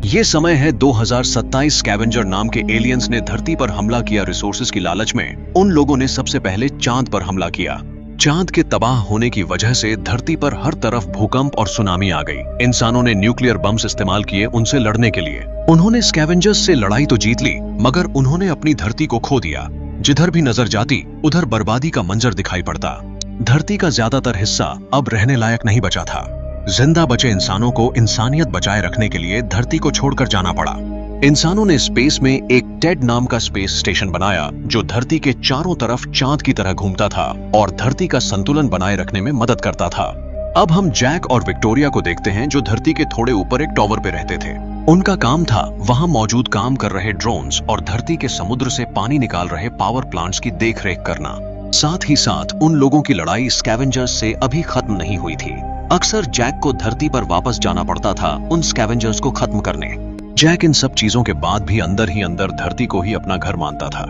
ये समय है 2027। स्कैवेंजर नाम के एलियंस ने धरती पर हमला किया। रिसोर्सेज की लालच में उन लोगों ने सबसे पहले चांद पर हमला किया। चांद के तबाह होने की वजह से धरती पर हर तरफ भूकंप और सुनामी आ गई। इंसानों ने न्यूक्लियर बम्स इस्तेमाल किए उनसे लड़ने के लिए। उन्होंने स्कैवेंजर्स से लड़ाई तो जीत ली, मगर उन्होंने अपनी धरती को खो दिया। जिधर भी नजर जाती उधर बर्बादी का मंजर दिखाई पड़ता। धरती का ज्यादातर हिस्सा अब रहने लायक नहीं बचा था। जिंदा बचे इंसानों को इंसानियत बचाए रखने के लिए धरती को छोड़कर जाना पड़ा। इंसानों ने स्पेस में एक टेड नाम का स्पेस स्टेशन बनाया जो धरती के चारों तरफ चांद की तरह घूमता था और धरती का संतुलन बनाए रखने में मदद करता था। अब हम जैक और विक्टोरिया को देखते हैं जो धरती के थोड़े ऊपर एक टॉवर पे रहते थे। उनका काम था वहां मौजूद काम कर रहे ड्रोन्स और धरती के समुद्र से पानी निकाल रहे पावर प्लांट्स की देखरेख करना। साथ ही साथ उन लोगों की लड़ाई स्कैवेंजर्स से अभी खत्म नहीं हुई थी। अक्सर जैक को धरती पर वापस जाना पड़ता था उन स्कैवेंजर्स को खत्म करने। जैक इन सब चीजों के बाद भी अंदर ही अंदर धरती को ही अपना घर मानता था।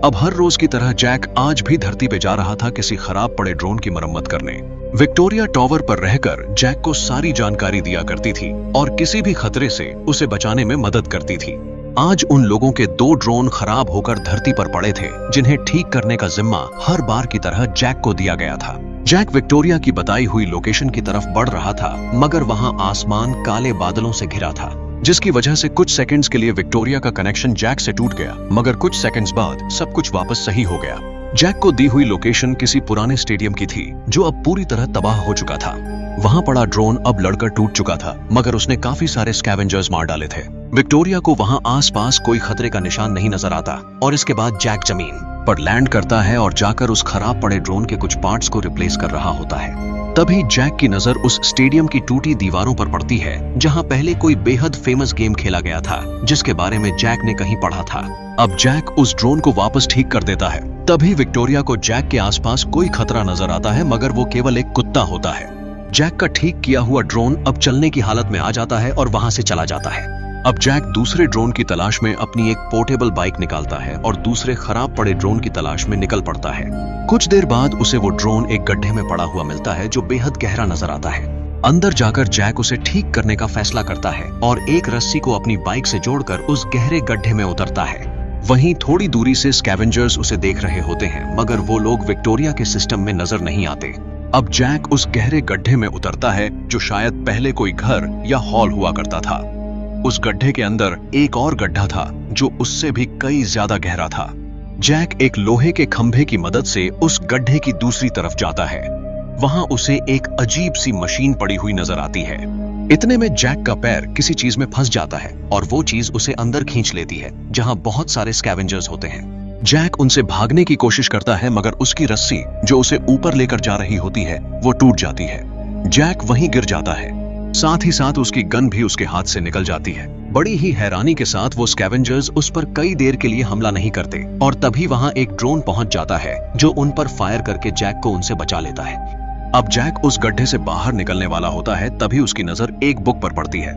अब हर रोज की तरह जैक आज भी धरती पे जा रहा था किसी खराब पड़े ड्रोन की मरम्मत करने। विक्टोरिया टॉवर पर रहकर जैक को सारी जानकारी दिया करती थी और किसी भी खतरे से उसे बचाने में मदद करती थी। आज उन लोगों के 2 ड्रोन खराब होकर धरती पर पड़े थे जिन्हें ठीक करने का जिम्मा हर बार की तरह जैक को दिया गया था। जैक विक्टोरिया की बताई हुई लोकेशन की तरफ बढ़ रहा था, मगर वहां आसमान काले बादलों से घिरा था, जिसकी वजह से कुछ सेकंड्स के लिए विक्टोरिया का कनेक्शन जैक से टूट गया, मगर कुछ सेकंड्स बाद सब कुछ वापस सही हो गया। जैक को दी हुई लोकेशन किसी पुराने स्टेडियम की थी जो अब पूरी तरह तबाह हो चुका था। वहां पड़ा ड्रोन अब लड़कर टूट चुका था, मगर उसने काफी सारे स्कैवेंजर्स मार डाले थे। विक्टोरिया को वहां आसपास कोई खतरे का निशान नहीं नजर आता और इसके बाद जैक जमीन पर लैंड करता है और जाकर उस खराब पड़े ड्रोन के कुछ पार्ट्स को रिप्लेस कर रहा होता है। तभी जैक की नजर उस स्टेडियम की टूटी दीवारों पर पड़ती है जहां पहले कोई बेहद फेमस गेम खेला गया था जिसके बारे में जैक ने कहीं पढ़ा था। अब जैक उस ड्रोन को वापस ठीक कर देता है। तभी विक्टोरिया को जैक के आसपास कोई खतरा नजर आता है, मगर वो केवल एक कुत्ता होता है। जैक का ठीक किया हुआ ड्रोन अब चलने की हालत में आ जाता है और वहां से चला जाता है। अब जैक दूसरे ड्रोन की तलाश में अपनी एक पोर्टेबल बाइक निकालता है और दूसरे खराब पड़े ड्रोन की तलाश में निकल पड़ता है। कुछ देर बाद उसे वो ड्रोन एक गड्ढे में पड़ा हुआ मिलता है जो बेहद गहरा नजर आता है। अंदर जाकर जैक उसे ठीक करने का फैसला करता है और एक रस्सी को अपनी बाइक से जोड़कर उस गहरे गड्ढे में उतरता है। वहीं थोड़ी दूरी से स्कैवेंजर्स उसे देख रहे होते हैं, मगर वो लोग विक्टोरिया के सिस्टम में नजर नहीं आते। अब जैक उस गहरे गड्ढे में उतरता है जो शायद पहले कोई घर या हॉल हुआ करता था। उस गड्ढे के अंदर एक और गड्ढा था जो उससे भी कई ज्यादा गहरा था। जैक एक लोहे के खंभे की मदद से उस गड्ढे की दूसरी तरफ जाता है। वहां उसे एक अजीब सी मशीन पड़ी हुई नजर आती है। इतने में जैक का पैर किसी चीज में फंस जाता है और वो चीज उसे अंदर खींच लेती है जहां बहुत सारे स्कैवेंजर्स होते हैं। जैक उनसे भागने की कोशिश करता है, मगर उसकी रस्सी जो उसे ऊपर लेकर जा रही होती है वो टूट जाती है। जैक वहीं गिर जाता है। साथ ही साथ उसकी गन भी उसके हाथ से निकल जाती है। बड़ी ही हैरानी के साथ वो स्कैवेंजर्स उस पर कई देर के लिए हमला नहीं करते और तभी वहां एक ड्रोन पहुंच जाता है जो उन पर फायर करके जैक को उनसे बचा लेता है। अब जैक उस गड्ढे से बाहर निकलने वाला होता है, तभी उसकी नजर एक बुक पर पड़ती है।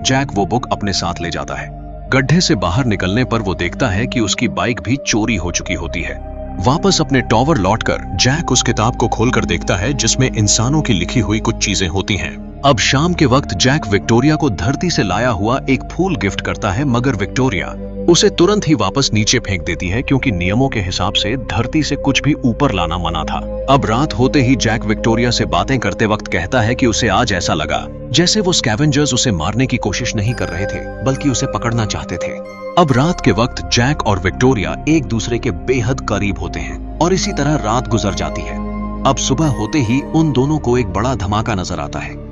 जैक वो बुक अपने साथ ले जाता है। गड्ढे से बाहर निकलने पर वो देखता है कि उसकी बाइक भी चोरी हो चुकी होती है। वापस अपने टॉवर लौटकर जैक उस किताब को खोलकर देखता है जिसमें इंसानों की लिखी हुई कुछ चीजें होती हैं। अब शाम के वक्त जैक विक्टोरिया को धरती से लाया हुआ एक फूल गिफ्ट करता है, मगर विक्टोरिया उसे तुरंत ही वापस नीचे फेंक देती है क्योंकि नियमों के हिसाब से धरती से कुछ भी ऊपर लाना मना था। अब रात होते ही जैक विक्टोरिया से बातें करते वक्त कहता है कि उसे आज ऐसा लगा जैसे वो स्कैवेंजर्स उसे मारने की कोशिश नहीं कर रहे थे बल्कि उसे पकड़ना चाहते थे। अब रात के वक्त जैक और विक्टोरिया एक दूसरे के बेहद करीब होते हैं और इसी तरह रात गुजर जाती है। अब सुबह होते ही उन दोनों को एक बड़ा धमाका नजर आता है।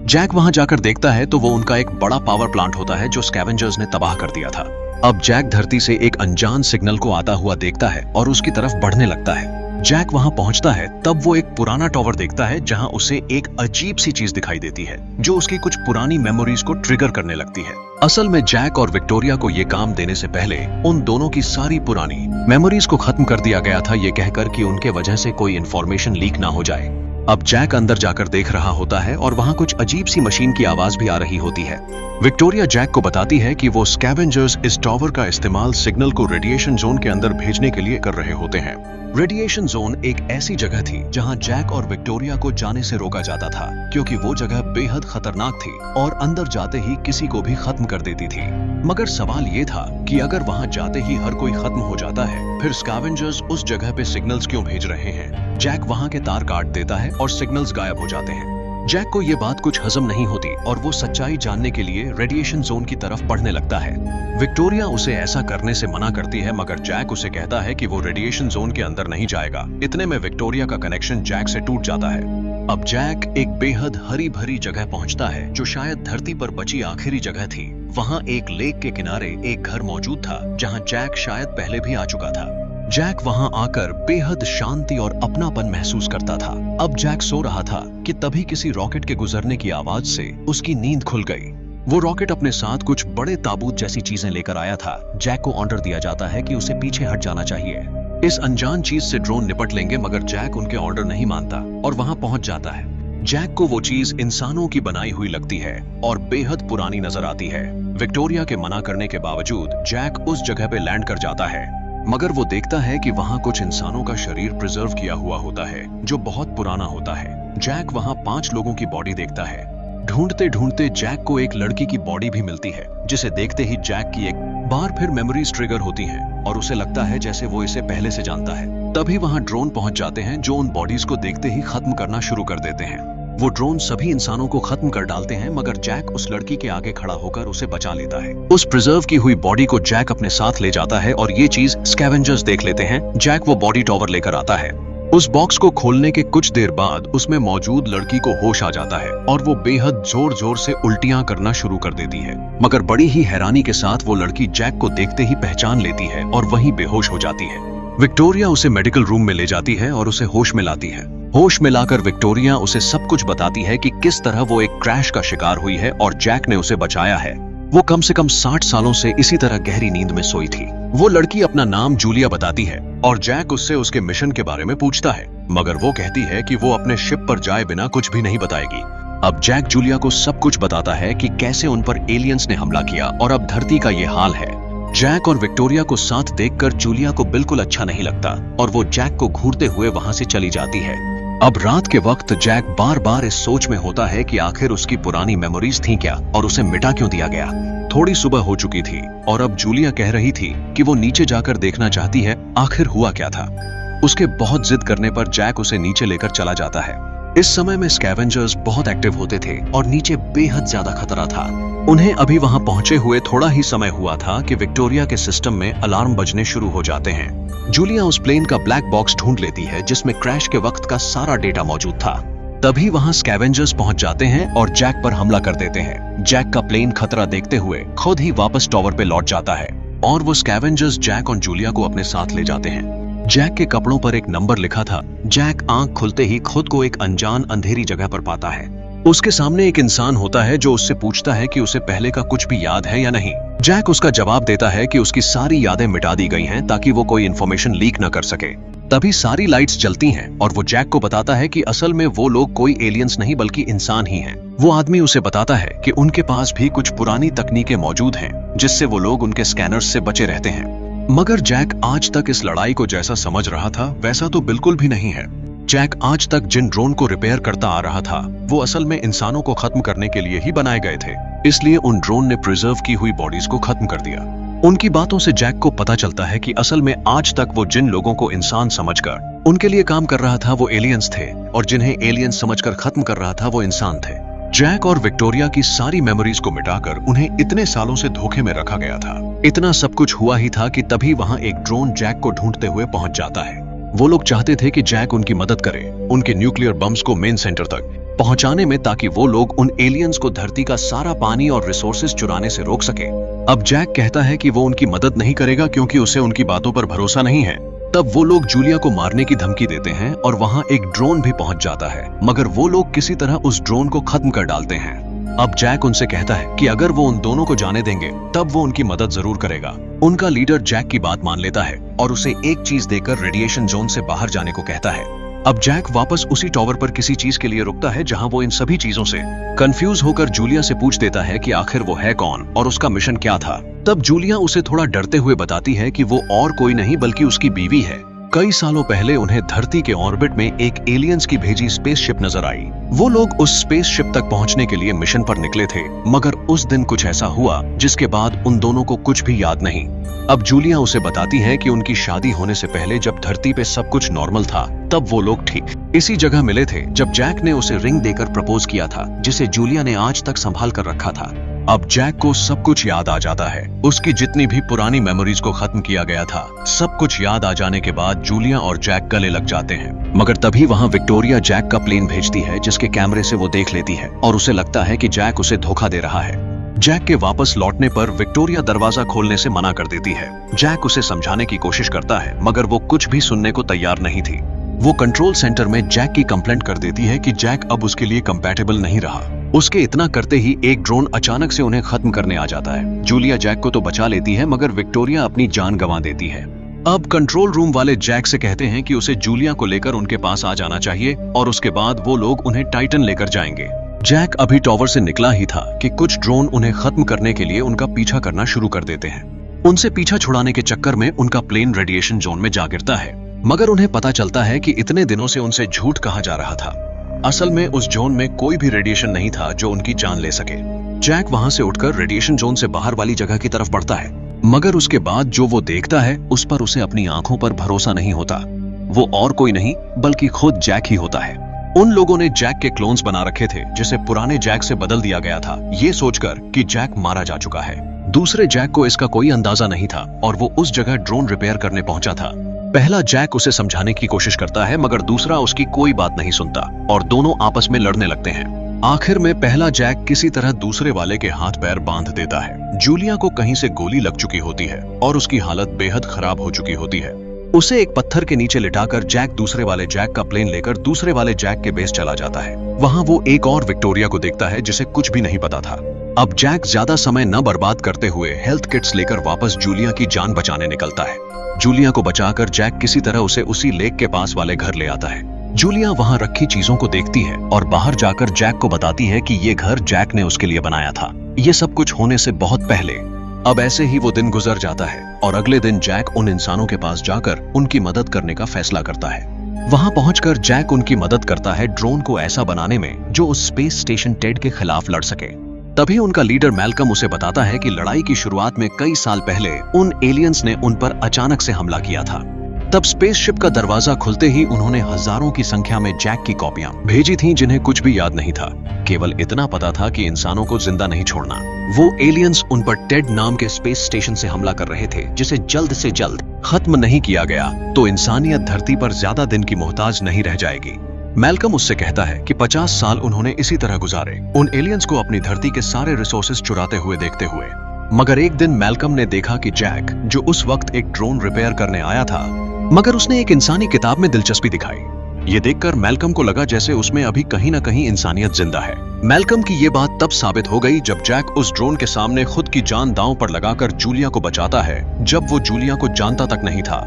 जैक वहां जाकर देखता है तो वो उनका एक बड़ा पावर प्लांट होता है जो स्कैवेंजर्स ने तबाह कर दिया था। अब जैक धरती से एक अनजान सिग्नल को आता हुआ देखता है और उसकी तरफ बढ़ने लगता है। जैक वहां पहुंचता है तब वो एक पुराना टॉवर देखता है जहां उसे एक अजीब सी चीज दिखाई देती है जो उसकी कुछ पुरानी मेमोरीज को ट्रिगर करने लगती है। असल में जैक और विक्टोरिया को ये काम देने से पहले उन दोनों की सारी पुरानी मेमोरीज को खत्म कर दिया गया था, ये कहकर कि उनके वजह से कोई इंफॉर्मेशन लीक ना हो जाए। अब जैक अंदर जाकर देख रहा होता है और वहां कुछ अजीब सी मशीन की आवाज भी आ रही होती है। विक्टोरिया जैक को बताती है कि वो स्कैवेंजर्स इस टावर का इस्तेमाल सिग्नल को रेडिएशन जोन के अंदर भेजने के लिए कर रहे होते हैं। रेडिएशन जोन एक ऐसी जगह थी जहां जैक और विक्टोरिया को जाने से रोका जाता था, क्योंकि वो जगह बेहद खतरनाक थी और अंदर जाते ही किसी को भी खत्म कर देती थी। मगर सवाल ये था कि अगर वहां जाते ही हर कोई खत्म हो जाता है, फिर स्कैवेंजर्स उस जगह पे सिग्नल्स क्यों भेज रहे हैं? जैक वहां के तार काट देता है और सिग्नल्स गायब हो जाते हैं। जैक को ये बात कुछ हजम नहीं होती और वो सच्चाई जानने के लिए रेडिएशन जोन की तरफ बढ़ने लगता है। विक्टोरिया उसे ऐसा करने से मना करती है, मगर जैक उसे कहता है कि वो रेडिएशन जोन के अंदर नहीं जाएगा। इतने में विक्टोरिया का कनेक्शन जैक से टूट जाता है। अब जैक एक बेहद हरी भरी जगह पहुंचता है जो शायद धरती पर बची आखिरी जगह थी। वहां एक लेक के किनारे एक घर मौजूद था जहां जैक शायद पहले भी आ चुका था। जैक वहां आकर बेहद शांति और अपनापन महसूस करता था। अब जैक सो रहा था कि तभी किसी रॉकेट के गुजरने की आवाज से उसकी नींद खुल गई। वो रॉकेट अपने साथ कुछ बड़े ताबूत जैसी चीजें लेकर आया था। जैक को ऑर्डर दिया जाता है कि उसे पीछे हट जाना चाहिए। इस अनजान चीज से ड्रोन निपट लेंगे, मगर जैक उनके ऑर्डर नहीं मानता और वहां पहुंच जाता है। जैक को वो चीज इंसानों की बनाई हुई लगती है और बेहद पुरानी नजर आती है। विक्टोरिया के मना करने के बावजूद जैक उस जगह पे लैंड कर जाता है, मगर वो देखता है कि वहां कुछ इंसानों का शरीर प्रिजर्व किया हुआ होता है जो बहुत पुराना होता है। जैक वहां 5 लोगों की बॉडी देखता है। ढूंढते ढूंढते जैक को एक लड़की की बॉडी भी मिलती है, जिसे देखते ही जैक की एक बार फिर मेमोरीज ट्रिगर होती हैं और उसे लगता है जैसे वो इसे पहले से जानता है। तभी वहां ड्रोन पहुंच जाते हैं जो उन बॉडीज को देखते ही खत्म करना शुरू कर देते हैं। वो ड्रोन सभी इंसानों को खत्म कर डालते हैं, मगर जैक उस लड़की के आगे खड़ा होकर उसे बचा लेता है। उस प्रिजर्व की हुई बॉडी को जैक अपने साथ ले जाता है और ये चीज स्कैवेंजर्स देख लेते हैं। जैक वो बॉडी टॉवर लेकर आता है। उस बॉक्स को खोलने के कुछ देर बाद उसमें मौजूद लड़की को होश आ जाता है और वो बेहद जोर जोर से उल्टियां करना शुरू कर देती है, मगर बड़ी ही हैरानी के साथ वो लड़की जैक को देखते ही पहचान लेती है और वहीं बेहोश हो जाती है। विक्टोरिया उसे मेडिकल रूम में ले जाती है और उसे होश में लाती है। होश में लाकर विक्टोरिया उसे सब कुछ बताती है कि किस तरह वो एक क्रैश का शिकार हुई है और जैक ने उसे बचाया है। वो कम से कम 60 सालों से इसी तरह गहरी नींद में सोई थी। वो लड़की अपना नाम जूलिया बताती है और जैक उससे उसके मिशन के बारे में पूछता है, मगर वो कहती है कि वो अपने शिप पर जाए बिना कुछ भी नहीं बताएगी। अब जैक जूलिया को सब कुछ बताता है कि कैसे उन पर एलियंस ने हमला किया और अब धरती का ये हाल है। जैक और विक्टोरिया को साथ देखकर जूलिया को बिल्कुल अच्छा नहीं लगता और वो जैक को घूरते हुए वहां से चली जाती है। अब रात के वक्त जैक बार बार इस सोच में होता है कि आखिर उसकी पुरानी मेमोरीज थी क्या और उसे मिटा क्यों दिया गया। थोड़ी सुबह हो चुकी थी और अब जूलिया कह रही थी कि वो नीचे जाकर देखना चाहती है आखिर हुआ क्या था। उसके बहुत जिद करने पर जैक उसे नीचे लेकर चला जाता है। इस समय में स्कैवेंजर्स बहुत एक्टिव होते थे और नीचे बेहद ज्यादा खतरा था। उन्हें अभी वहां पहुंचे हुए थोड़ा ही समय हुआ था कि विक्टोरिया के सिस्टम में अलार्म बजने शुरू हो जाते हैं। जूलिया उस प्लेन का ब्लैक बॉक्स ढूंढ लेती है जिसमें क्रैश के वक्त का सारा डेटा मौजूद था। तभी वहां स्कैवेंजर्स पहुंच जाते हैं और जैक पर हमला कर देते हैं। जैक का प्लेन खतरा देखते हुए खुद ही वापस टावर पे लौट जाता है और वो स्कैवेंजर्स जैक और जूलिया को अपने साथ ले जाते हैं। जैक के कपड़ों पर एक नंबर लिखा था। जैक आंख खुलते ही खुद को एक अनजान अंधेरी जगह पर पाता है। उसके सामने एक इंसान होता है जो उससे पूछता है कि उसे पहले का कुछ भी याद है या नहीं। जैक उसका जवाब देता है कि उसकी सारी यादें मिटा दी गई हैं ताकि वो कोई इन्फॉर्मेशन लीक न कर सके। तभी सारी लाइट्स जलती हैं और वो जैक को बताता है कि असल में वो लोग कोई एलियंस नहीं बल्कि इंसान ही हैं। वो आदमी उसे बताता है कि उनके पास भी कुछ पुरानी तकनीकें मौजूद हैं जिससे वो लोग उनके स्कैनर्स से बचे रहते हैं। मगर जैक आज तक इस लड़ाई को जैसा समझ रहा था वैसा तो बिल्कुल भी नहीं है। जैक आज तक जिन ड्रोन को रिपेयर करता आ रहा था वो असल में इंसानों को खत्म करने के लिए ही बनाए गए थे, इसलिए उन ड्रोन ने प्रिजर्व की हुई बॉडीज को खत्म कर दिया। उनकी बातों से जैक को पता चलता है कि असल में आज तक वो जिन लोगों को इंसान समझकर उनके लिए काम कर रहा था वो एलियंस थे और जिन्हें एलियंस समझकर खत्म कर रहा था वो इंसान थे। जैक और विक्टोरिया की सारी मेमोरीज को मिटाकर उन्हें इतने सालों से धोखे में रखा गया था। इतना सब कुछ हुआ ही था कि तभी वहां एक ड्रोन जैक को ढूंढते हुए पहुंच जाता है। वो लोग चाहते थे कि जैक उनकी मदद करे उनके न्यूक्लियर बम्स को मेन सेंटर तक पहुंचाने में, ताकि वो लोग उन एलियंस को धरती का सारा पानी और रिसोर्सेज चुराने से रोक सके। अब जैक कहता है कि वो उनकी मदद नहीं करेगा क्योंकि उसे उनकी बातों पर भरोसा नहीं है। तब वो लोग जूलिया को मारने की धमकी देते हैं और वहां एक ड्रोन भी पहुंच जाता है, मगर वो लोग किसी तरह उस ड्रोन को खत्म कर डालते हैं। अब जैक उनसे कहता है कि अगर वो उन दोनों को जाने देंगे तब वो उनकी मदद जरूर करेगा। उनका लीडर जैक की बात मान लेता है और उसे एक चीज देकर रेडिएशन जोन से बाहर जाने को कहता है। अब जैक वापस उसी टॉवर पर किसी चीज के लिए रुकता है जहां वो इन सभी चीजों से कंफ्यूज होकर जूलिया से पूछ देता है कि आखिर वो है कौन और उसका मिशन क्या था। तब जूलिया उसे थोड़ा डरते हुए बताती है कि वो और कोई नहीं बल्कि उसकी बीवी है। कई सालों पहले उन्हें धरती के ऑर्बिट में एक एलियंस की भेजी स्पेसशिप नजर आई। वो लोग उस स्पेसशिप तक पहुंचने के लिए मिशन पर निकले थे, मगर उस दिन कुछ ऐसा हुआ जिसके बाद उन दोनों को कुछ भी याद नहीं। अब जूलिया उसे बताती है कि उनकी शादी होने से पहले जब धरती पे सब कुछ नॉर्मल था, तब वो लोग ठीक इसी जगह मिले थे जब जैक ने उसे रिंग देकर प्रपोज किया था, जिसे जूलिया ने आज तक संभाल कर रखा था। अब जैक को सब कुछ याद आ जाता है। उसकी जितनी भी पुरानी मेमोरीज को खत्म किया गया था, सब कुछ याद आ जाने के बाद जूलिया और जैक गले लग जाते हैं। मगर तभी वहां विक्टोरिया जैक का प्लेन भेजती है, जिसके कैमरे से वो देख लेती है और उसे लगता है कि जैक उसे धोखा दे रहा है। जैक के वापस लौटने पर विक्टोरिया दरवाजा खोलने से मना कर देती है। जैक उसे समझाने की कोशिश करता है, मगर वो कुछ भी सुनने को तैयार नहीं थी। वो कंट्रोल सेंटर में जैक की कंप्लेंट कर देती है कि जैक अब उसके लिए कंपैटिबल नहीं रहा। उसके इतना करते ही एक ड्रोन अचानक से उन्हें खत्म करने आ जाता है। जूलिया जैक को तो बचा लेती है, मगर विक्टोरिया अपनी जान गंवा देती है। अब कंट्रोल रूम वाले जैक से कहते हैं कि उसे जूलिया को लेकर उनके पास आ जाना चाहिए और उसके बाद वो लोग उन्हें टाइटन लेकर जाएंगे। जैक अभी टॉवर से निकला ही था कि कुछ ड्रोन उन्हें खत्म करने के लिए उनका पीछा करना शुरू कर देते हैं। उनसे पीछा छुड़ाने के चक्कर में उनका प्लेन रेडिएशन जोन में जा गिरता है, मगर उन्हें पता चलता है कि इतने दिनों से उनसे झूठ कहा जा रहा था। असल में उस जोन में कोई भी रेडिएशन नहीं था जो उनकी जान ले सके। जैक वहां से उठकर रेडिएशन जोन से बाहर वाली जगह की तरफ बढ़ता है, मगर उसके बाद जो वो देखता है उस पर उसे अपनी आंखों पर भरोसा नहीं होता। वो और कोई नहीं बल्कि खुद जैक ही होता है। उन लोगों ने जैक के क्लोन्स बना रखे थे, जिसे पुराने जैक से बदल दिया गया था, ये सोचकर कि जैक मारा जा चुका है। दूसरे जैक को इसका कोई अंदाजा नहीं था और वो उस जगह ड्रोन रिपेयर करने पहुंचा था। पहला जैक उसे समझाने की कोशिश करता है, मगर दूसरा उसकी कोई बात नहीं सुनता और दोनों आपस में लड़ने लगते हैं। आखिर में पहला जैक किसी तरह दूसरे वाले के हाथ पैर बांध देता है। जूलिया को कहीं से गोली लग चुकी होती है और उसकी हालत बेहद खराब हो चुकी होती है। उसे एक पत्थर के नीचे लिटाकर जैक दूसरे वाले जैक का प्लेन लेकर दूसरे वाले जैक के बेस चला जाता है। वहां वो एक और विक्टोरिया को देखता है जिसे कुछ भी नहीं पता था। अब जैक ज्यादा समय न बर्बाद करते हुए हेल्थ किट्स लेकर वापस जूलिया की जान बचाने निकलता है। जूलिया को बचाकर जैक किसी तरह उसे उसी लेक के पास वाले घर ले आता है। जूलिया वहां रखी चीजों को देखती है और बाहर जाकर जैक को बताती है कि ये घर जैक ने उसके लिए बनाया था, ये सब कुछ होने से बहुत पहले। अब ऐसे ही वो दिन गुजर जाता है और अगले दिन जैक उन इंसानों के पास जाकर उनकी मदद करने का फैसला करता है। वहां पहुंचकर जैक उनकी मदद करता है ड्रोन को ऐसा बनाने में जो उस स्पेस स्टेशन टेड के खिलाफ लड़ सके। तभी उनका लीडर मैल्कम उसे बताता है कि लड़ाई की शुरुआत में कई साल पहले उन एलियंस ने उन पर अचानक से हमला किया था। तब स्पेसशिप का दरवाजा खुलते ही उन्होंने हजारों की संख्या में जैक की कॉपियां भेजी थीं, जिन्हें कुछ भी याद नहीं था। केवल इतना पता था कि इंसानों को जिंदा नहीं छोड़ना। वो एलियंस उन पर टेड नाम के स्पेस स्टेशन से हमला कर रहे थे, जिसे जल्द से जल्द खत्म नहीं किया गया तो इंसानियत धरती पर ज्यादा दिन की मोहताज नहीं रह जाएगी। मैल्कम उससे कहता है कि 50 साल उन्होंने इसी तरह गुजारे, उन एलियंस को अपनी धरती के सारे रिसोर्सेज चुराते हुए देखते हुए। मगर एक दिन मैल्कम ने देखा कि जैक, जो उस वक्त एक ड्रोन रिपेयर करने आया था, मगर उसने एक इंसानी किताब में दिलचस्पी दिखाई। ये देखकर मैल्कम को लगा जैसे उसमें अभी कहीं ना कहीं इंसानियत जिंदा है। मैल्कम की ये बात तब साबित हो गई जब जैक उस ड्रोन के सामने खुद की जान दांव पर लगाकर जूलिया को बचाता है, जब वो जूलिया को जानता तक नहीं था।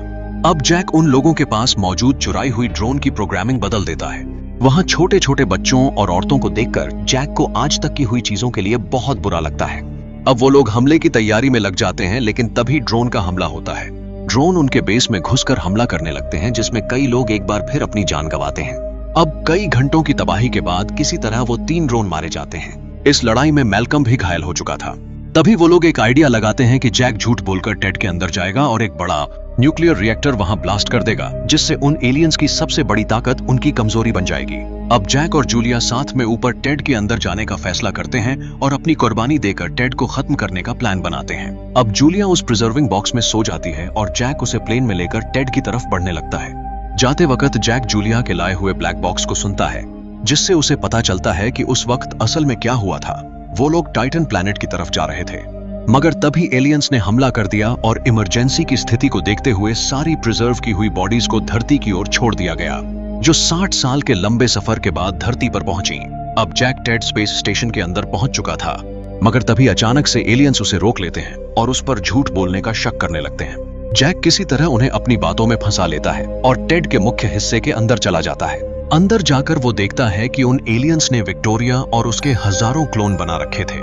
अब जैक उन लोगों के पास मौजूद चुराई हुई ड्रोन की प्रोग्रामिंग बदल देता है। वहां छोटे छोटे बच्चों और औरतों को देखकर जैक को आज तक की हुई चीजों के लिए बहुत बुरा लगता है। अब वो लोग हमले की तैयारी में लग जाते हैं, लेकिन तभी ड्रोन का हमला होता है। ड्रोन उनके बेस में घुसकर हमला करने लगते हैं, जिसमें कई लोग एक बार फिर अपनी जान गंवाते हैं। अब कई घंटों की तबाही के बाद किसी तरह वो 3 ड्रोन मारे जाते हैं। इस लड़ाई में मैल्कम भी घायल हो चुका था। तभी वो लोग एक आइडिया लगाते हैं कि जैक झूठ बोलकर टेड के अंदर जाएगा और एक बड़ा न्यूक्लियर रिएक्टर वहां ब्लास्ट कर देगा, जिससे उन एलियंस की सबसे बड़ी ताकत उनकी कमजोरी बन जाएगी। अब जैक और जूलिया साथ में ऊपर टेड के अंदर जाने का फैसला करते हैं और अपनी कुर्बानी देकर टेड को खत्म करने का प्लान बनाते हैं। अब जूलिया उस प्रिजर्विंग बॉक्स में सो जाती है और जैक उसे प्लेन में लेकर टेड की तरफ बढ़ने लगता है। जाते वक्त जैक जूलिया के लाए हुए ब्लैक बॉक्स को सुनता है, जिससे उसे पता चलता है कि उस वक्त असल में क्या हुआ था। वो लोग टाइटन प्लैनेट की तरफ जा रहे थे, मगर तभी एलियंस ने हमला कर दिया और इमरजेंसी की स्थिति को देखते हुए सारी प्रिजर्व की हुई बॉडीज को धरती की ओर छोड़ दिया गया, जो 60 साल के लंबे सफर के बाद धरती पर पहुंची। अब जैक टेड स्पेस स्टेशन के अंदर पहुंच चुका था, मगर तभी अचानक से एलियंस उसे रोक लेते हैं और उस पर झूठ बोलने का शक करने लगते हैं। जैक किसी तरह उन्हें अपनी बातों में फंसा लेता है और टेड के मुख्य हिस्से के अंदर चला जाता है। अंदर जाकर वो देखता है कि उन एलियंस ने विक्टोरिया और उसके हजारों क्लोन बना रखे थे।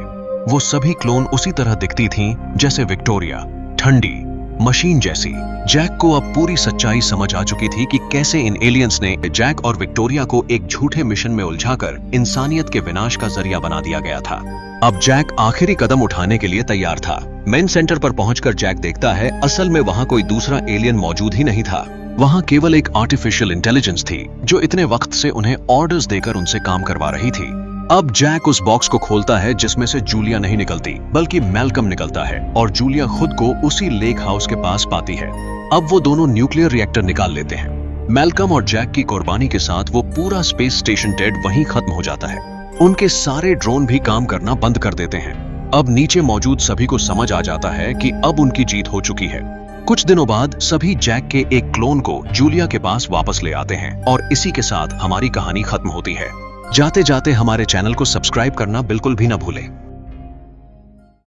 वो सभी क्लोन उसी तरह दिखती थीं जैसे विक्टोरिया, ठंडी, मशीन जैसी। जैक को अब पूरी सच्चाई समझ आ चुकी थी कि कैसे इन एलियंस ने जैक और विक्टोरिया को एक झूठे मिशन में उलझाकर इंसानियत के विनाश का जरिया बना दिया गया था। अब जैक आखिरी कदम उठाने के लिए तैयार था। मेन सेंटर पर पहुंचकर जैक देखता है असल में वहां कोई दूसरा एलियन मौजूद ही नहीं था। वहां केवल एक आर्टिफिशियल इंटेलिजेंस थी जो इतने वक्त से उन्हें ऑर्डर्स देकर उनसे काम करवा रही थी। अब जैक उस बॉक्स को खोलता है जिसमें से जूलिया नहीं निकलती बल्कि मैल्कम निकलता है और जूलिया खुद को उसी लेक हाउस के पास पाती है। अब वो दोनों न्यूक्लियर रिएक्टर निकाल लेते हैं। मैल्कम और जैक की कुर्बानी के साथ वो पूरा स्पेस स्टेशन टेड वहीं खत्म हो जाता है। उनके सारे ड्रोन भी काम करना बंद कर देते हैं। अब नीचे मौजूद सभी को समझ आ जाता है कि अब उनकी जीत हो चुकी है। कुछ दिनों बाद सभी जैक के एक क्लोन को जूलिया के पास वापस ले आते हैं और इसी के साथ हमारी कहानी खत्म होती है। जाते जाते हमारे चैनल को सब्सक्राइब करना बिल्कुल भी ना भूलें।